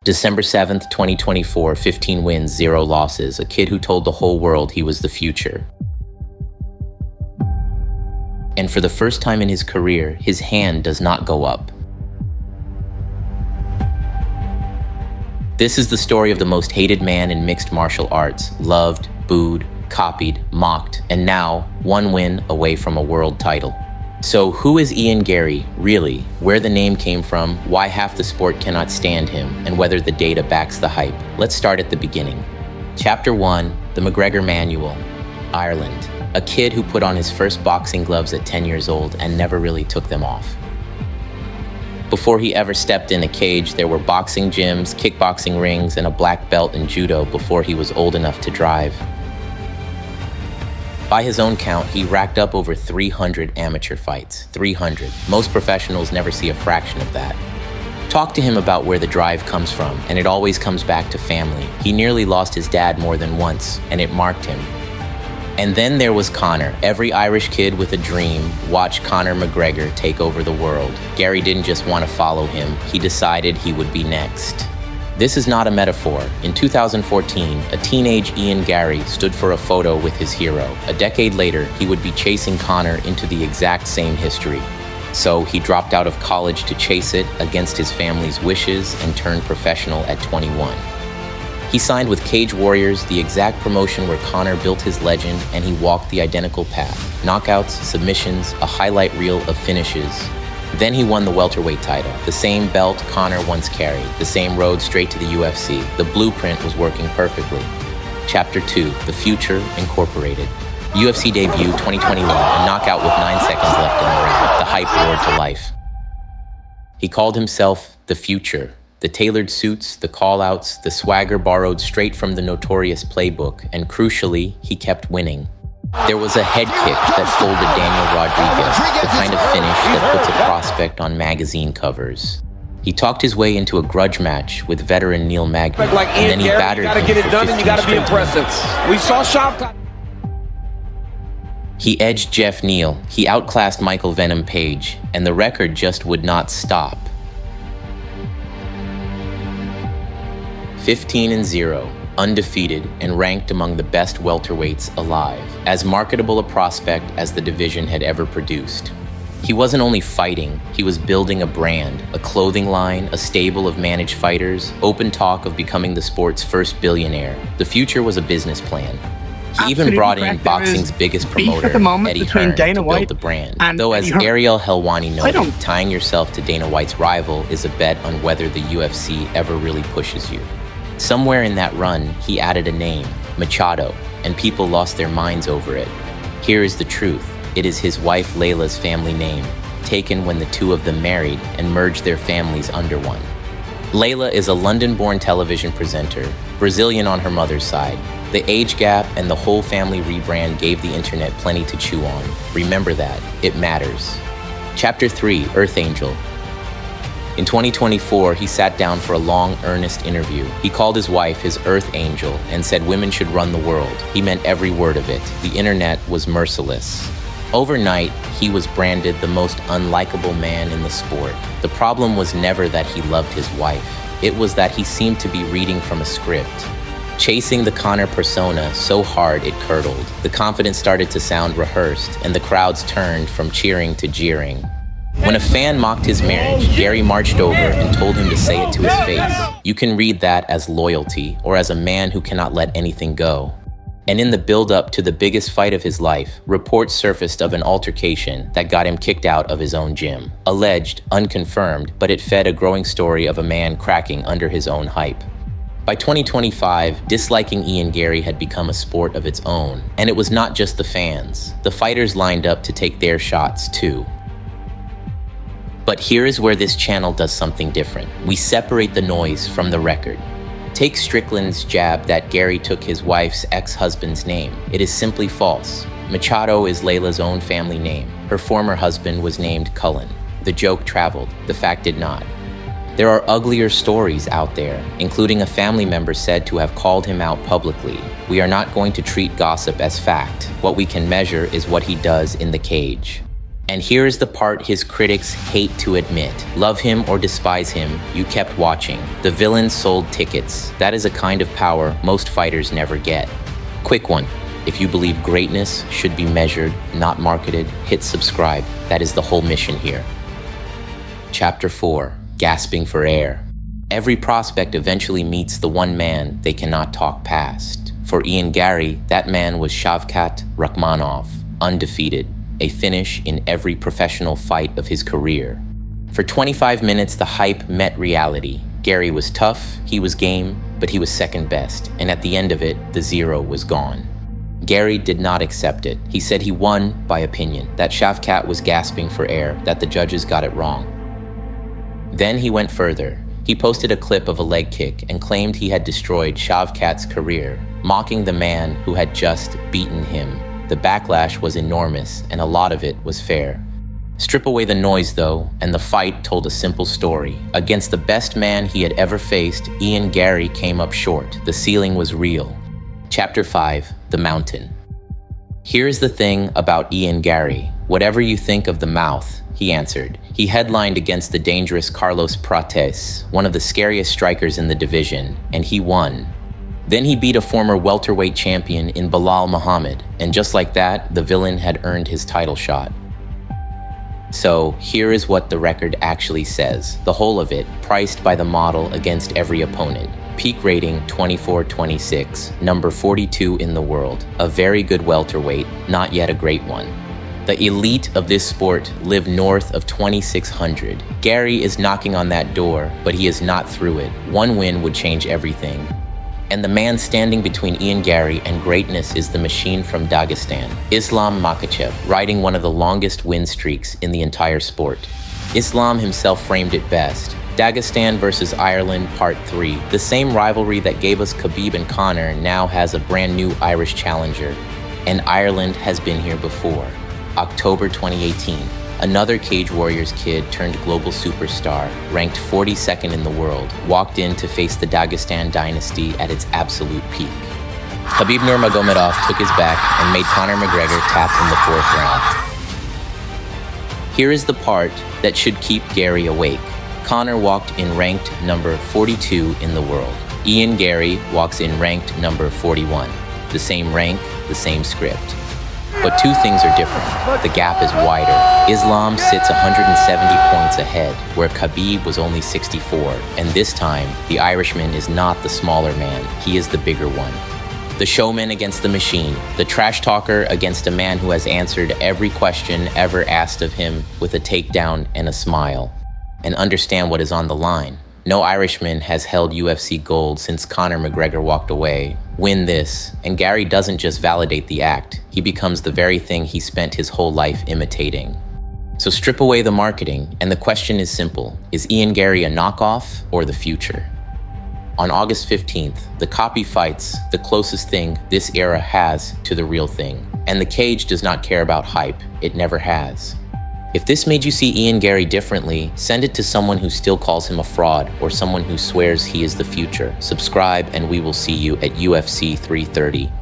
December 7th, 2024, 15 wins, 0 losses. A kid who told the whole world he was the future. And for the first time in his career, his hand does not go up. This is the story of the most hated man in mixed martial arts, loved, booed, copied, mocked, and now 1 win away from a world title. So who is Ian Garry, really? Where the name came from, why half the sport cannot stand him, and whether the data backs the hype. Let's start at the beginning. Chapter 1, the McGregor Manual, Ireland. A kid who put on his first boxing gloves at 10 years old and never really took them off. Before he ever stepped in a cage, there were boxing gyms, kickboxing rings, and a black belt in judo before he was old enough to drive. By his own count, he racked up over 300 amateur fights. 300. Most professionals never see a fraction of that. Talk to him about where the drive comes from, and it always comes back to family. He nearly lost his dad more than once, and it marked him. And then there was Conor. Every Irish kid with a dream watched Conor McGregor take over the world. Garry didn't just want to follow him, he decided he would be next. This is not a metaphor. In 2014, a teenage Ian Garry stood for a photo with his hero. A decade later, he would be chasing Conor into the exact same history. So he dropped out of college to chase it against his family's wishes and turned professional at 21. He signed with Cage Warriors, the exact promotion where Conor built his legend, and he walked the identical path. Knockouts, submissions, a highlight reel of finishes. Then he won the welterweight title, the same belt Conor once carried, the same road straight to the UFC. The blueprint was working perfectly. Chapter 2, The Future Incorporated. UFC debut 2021, a knockout with 9 seconds left in the round. The hype roared to life. He called himself The Future. The tailored suits, the call-outs, the swagger borrowed straight from the notorious playbook, and crucially, he kept winning. There was a head kick that folded Daniel Rodriguez, the kind of finish that puts a prospect on magazine covers. He talked his way into a grudge match with veteran Neil Magny, and then he battered him for 15 straight minutes. We saw Sharp. He edged Jeff Neal, he outclassed Michael Venom Page, and the record just would not stop. 15-0. Undefeated and ranked among the best welterweights alive, as marketable a prospect as the division had ever produced. He wasn't only fighting, he was building a brand, a clothing line, a stable of managed fighters, open talk of becoming the sport's first billionaire. The future was a business plan. He even brought in boxing's biggest promoter, Eddie Hearn, to build the brand. Though as Ariel Helwani noted, tying yourself to Dana White's rival is a bet on whether the UFC ever really pushes you. Somewhere in that run, he added a name, Machado, and people lost their minds over it. Here is the truth. It is his wife Layla's family name, taken when the two of them married and merged their families under one. Layla is a London-born television presenter, Brazilian on her mother's side. The age gap and the whole family rebrand gave the internet plenty to chew on. Remember that. It matters. Chapter 3, Earth Angel. In 2024, he sat down for a long, earnest interview. He called his wife his Earth Angel and said women should run the world. He meant every word of it. The internet was merciless. Overnight, he was branded the most unlikable man in the sport. The problem was never that he loved his wife. It was that he seemed to be reading from a script. Chasing the Conor persona so hard it curdled. The confidence started to sound rehearsed, and the crowds turned from cheering to jeering. When a fan mocked his marriage, Garry marched over and told him to say it to his face. You can read that as loyalty, or as a man who cannot let anything go. And in the build-up to the biggest fight of his life, reports surfaced of an altercation that got him kicked out of his own gym. Alleged, unconfirmed, but it fed a growing story of a man cracking under his own hype. By 2025, disliking Ian Garry had become a sport of its own, and it was not just the fans. The fighters lined up to take their shots, too. But here is where this channel does something different. We separate the noise from the record. Take Strickland's jab that Garry took his wife's ex-husband's name. It is simply false. Machado is Layla's own family name. Her former husband was named Cullen. The joke traveled, the fact did not. There are uglier stories out there, including a family member said to have called him out publicly. We are not going to treat gossip as fact. What we can measure is what he does in the cage. And here is the part his critics hate to admit. Love him or despise him, you kept watching. The villain sold tickets. That is a kind of power most fighters never get. Quick one. If you believe greatness should be measured, not marketed, hit subscribe. That is the whole mission here. Chapter 4. Gasping for air. Every prospect eventually meets the one man they cannot talk past. For Ian Garry, that man was Shavkat Rakhmonov, undefeated, a finish in every professional fight of his career. For 25 minutes, the hype met reality. Garry was tough, he was game, but he was second best, and at the end of it, the zero was gone. Garry did not accept it. He said he won by opinion, that Shavkat was gasping for air, that the judges got it wrong. Then he went further. He posted a clip of a leg kick and claimed he had destroyed Shavkat's career, mocking the man who had just beaten him. The backlash was enormous, and a lot of it was fair. Strip away the noise, though, and the fight told a simple story. Against the best man he had ever faced, Ian Garry came up short. The ceiling was real. Chapter 5. The Mountain. Here's the thing about Ian Garry. Whatever you think of the mouth, he answered. He headlined against the dangerous Carlos Prates, one of the scariest strikers in the division, and he won. Then he beat a former welterweight champion in Bilal Muhammad, and just like that, the villain had earned his title shot. So here is what the record actually says, the whole of it, priced by the model against every opponent. Peak rating 24-26, number 42 in the world, a very good welterweight, not yet a great one. The elite of this sport live north of 2,600. Garry is knocking on that door, but he is not through it. One win would change everything. And the man standing between Ian Garry and greatness is the machine from Dagestan, Islam Makhachev, riding one of the longest win streaks in the entire sport. Islam himself framed it best. Dagestan versus Ireland Part 3. The same rivalry that gave us Khabib and Conor now has a brand new Irish challenger. And Ireland has been here before. October 2018. Another Cage Warriors kid turned global superstar, ranked 42nd in the world, walked in to face the Dagestan dynasty at its absolute peak. Khabib Nurmagomedov took his back and made Conor McGregor tap in the 4th round. Here is the part that should keep Garry awake. Conor walked in ranked number 42 in the world. Ian Garry walks in ranked number 41. The same rank, the same script. But two things are different. The gap is wider. Islam sits 170 points ahead, where Khabib was only 64. And this time, the Irishman is not the smaller man, he is the bigger one. The showman against the machine, the trash talker against a man who has answered every question ever asked of him with a takedown and a smile. And understand what is on the line. No Irishman has held UFC gold since Conor McGregor walked away. Win this, and Garry doesn't just validate the act, he becomes the very thing he spent his whole life imitating. So strip away the marketing, and the question is simple. Is Ian Garry a knockoff or the future? On August 15th, the copy fights the closest thing this era has to the real thing. And the cage does not care about hype, it never has. If this made you see Ian Garry differently, send it to someone who still calls him a fraud or someone who swears he is the future. Subscribe and we will see you at UFC 330.